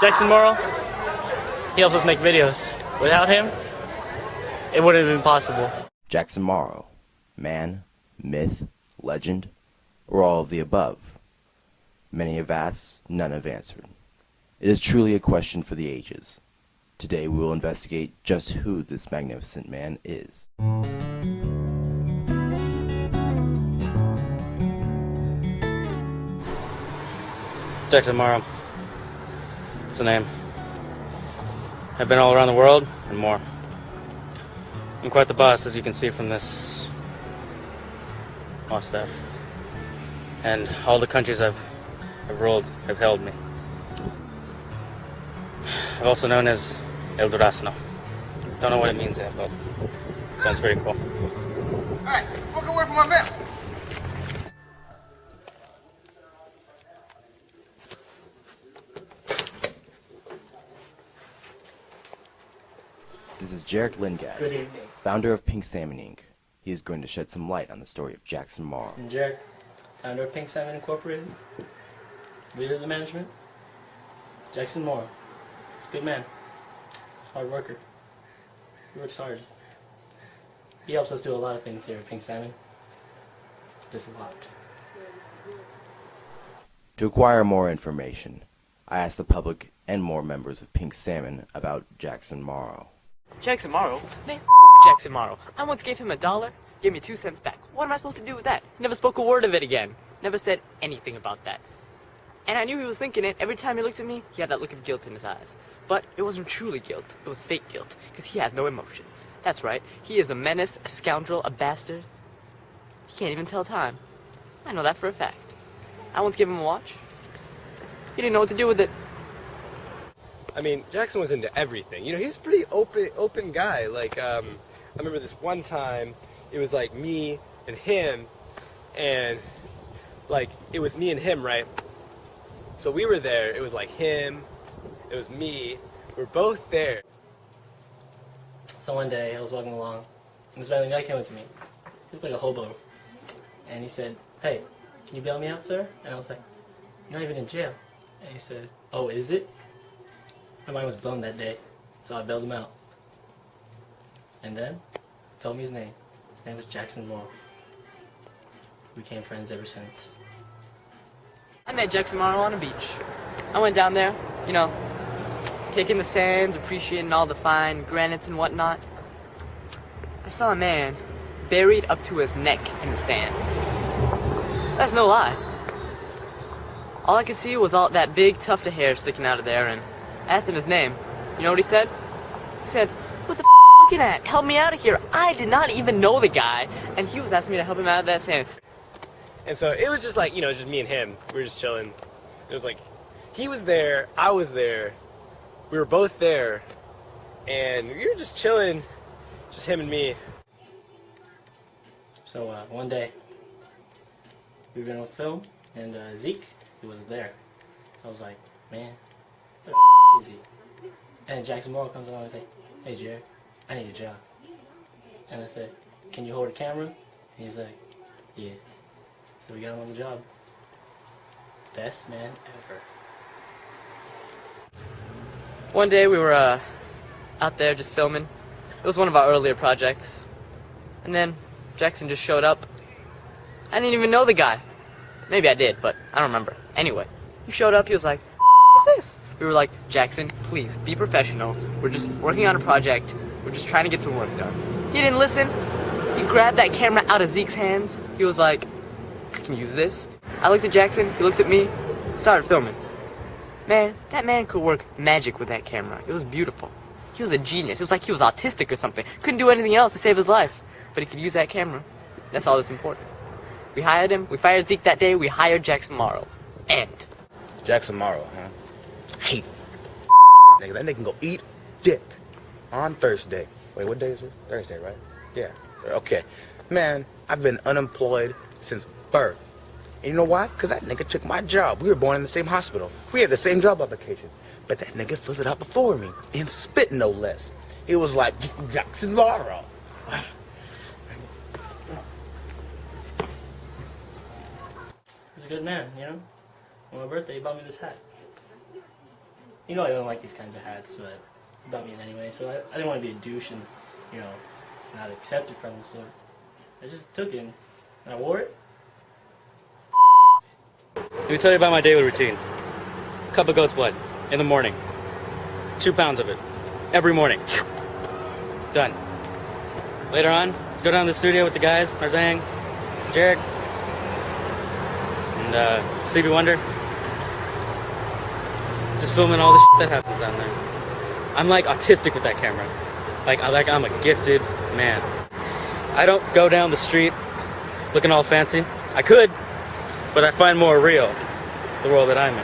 Jackson Morrow, he helps us make videos. Without him, it wouldn't have been possible. Jackson Morrow, man, myth, legend, or all of the above? Many have asked, none have answered. It is truly a question for the ages. Today we will investigate just who this magnificent man is. Jackson Morrow. That's the name. I've been all around the world and more. I'm quite the boss, as you can see from this mustache. And all the countries I've ruled have held me. I'm also known as El Durazno. Don't know what it means yet, but sounds pretty cool. Alright, walk away from my belt. This is Jarek Lingad, Good evening. founder of Pink Salmon Inc. He is going to shed some light on the story of Jackson Morrow. I'm Jarek, founder of Pink Salmon Incorporated, leader of the management. Jackson Morrow. He's a good man. He's a hard worker. He works hard. He helps us do a lot of things here at Pink Salmon. Just a lot. To acquire more information, I asked the public and more members of Pink Salmon about Jackson Morrow. Jackson Morrow? Man, Jackson Morrow. I once gave him $1, gave me 2 cents back. What am I supposed to do with that? He never spoke a word of it again. Never said anything about that. And I knew he was thinking it. Every time he looked at me, he had that look of guilt in his eyes. But it wasn't truly guilt. It was fake guilt, because he has no emotions. That's right. He is a menace, a scoundrel, a bastard. He can't even tell time. I know that for a fact. I once gave him a watch. He didn't know what to do with it. I mean, Jackson was into everything. You know, he's a pretty open guy. Like, I remember this one time, it was like me and him, and like, it was me and him, right? So we were there, it was like him, it was me, we were both there. So one day, I was walking along, and this random guy came up to me. He looked like a hobo. And he said, "Hey, can you bail me out, sir?" And I was like, "You're not even in jail." And he said, "Oh, is it?" My mind was blown that day, so I bailed him out. And then, he told me his name. His name was Jackson Morrow. We became friends ever since. I met Jackson Morrow on a beach. I went down there, you know, taking the sands, appreciating all the fine granites and whatnot. I saw a man buried up to his neck in the sand. That's no lie. All I could see was all that big tuft of hair sticking out of there, and I asked him his name. You know what he said? He said, "What the f*** you looking at? Help me out of here." I did not even know the guy, and he was asking me to help him out of that sand. And so it was just like, you know, just me and him. We were just chilling. It was like, he was there, I was there, we were both there, and we were just chilling, just him and me. So one day, we were going to film, and Zeke, he wasn't there. So I was like, "Man, where the is he?" And Jackson Morrow comes along and says, "Hey, Jared, I need a job." And I said, "Can you hold a camera?" And he's like, "Yeah." So we got him on the job. Best man ever. One day we were out there just filming. It was one of our earlier projects. And then Jackson just showed up. I didn't even know the guy. Maybe I did, but I don't remember. Anyway, he showed up, he was like, "What is this?" We were like, "Jackson, please, be professional. We're just working on a project. We're just trying to get some work done." He didn't listen. He grabbed that camera out of Zeke's hands. He was like, "I can use this." I looked at Jackson, he looked at me, started filming. Man, that man could work magic with that camera. It was beautiful. He was a genius. It was like he was autistic or something. Couldn't do anything else to save his life. But he could use that camera. That's all that's important. We hired him. We fired Zeke that day. We hired Jackson Morrow. End. Jackson Morrow, huh? Hate nigga. That nigga can go eat dick on Thursday. Wait, what day is it? Thursday, right? Yeah. Okay. Man, I've been unemployed since birth. And you know why? Because that nigga took my job. We were born in the same hospital. We had the same job application. But that nigga filled it out before me. And spit no less. It was like Jackson Morrow. He's a good man, you know? On my birthday, he bought me this hat. you know I don't like these kinds of hats, but he bought me it anyway, so I didn't want to be a douche and, you know, not accept it from him, so I just took it and I wore it. Let me tell you about my daily routine. Cup of goat's blood in the morning. 2 pounds of it. Every morning. Done. Later on, go down to the studio with the guys, Marzang, Jared, and Stevie Wonder. Just filming all the shit that happens down there. I'm like autistic with that camera. I'm a gifted man. I don't go down the street looking all fancy. I could, but I find more real the world that I'm in.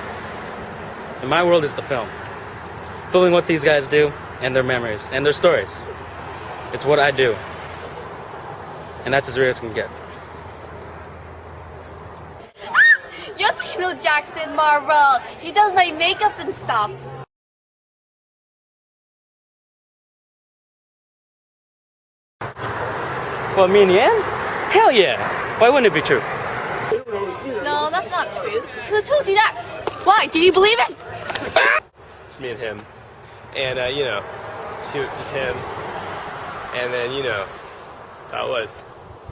And my world is the film. Filming what these guys do and their memories and their stories. It's what I do. And that's as real as it can get. Yes, I know Jackson Morrow. He does my makeup and stuff. Well, me and Yan? Hell yeah! Why wouldn't it be true? No, that's not true. Who told you that? Why? Do you believe it? Just me and him. And, just him. And then, that's how it was.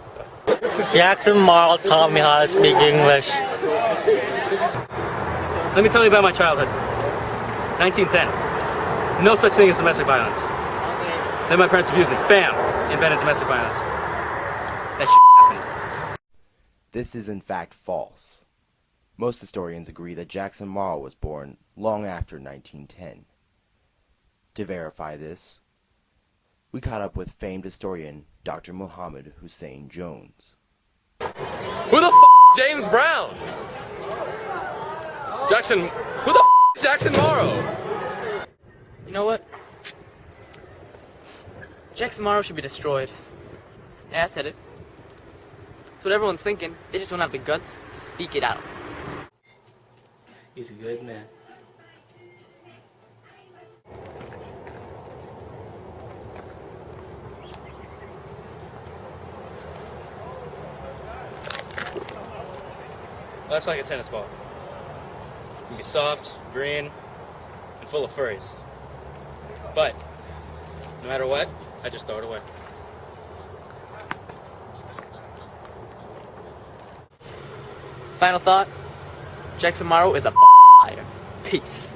So. Jackson Morrow taught me how to speak English. Let me tell you about my childhood. 1910. No such thing as domestic violence. Then my parents abused me. Bam! Invented domestic violence. That shit happened. This is in fact false. Most historians agree that Jackson Morrow was born long after 1910. To verify this, we caught up with famed historian Dr. Muhammad Hussein Jones. Who the James Brown? Jackson, who the is Jackson Morrow? You know what? Jackson Morrow should be destroyed. Yeah, I said it. That's what everyone's thinking. They just don't have the guts to speak it out. He's a good man. Life's like a tennis ball. It can be soft, green, and full of furries. But, no matter what, I just throw it away. Final thought, Jackson Morrow is a liar. Peace.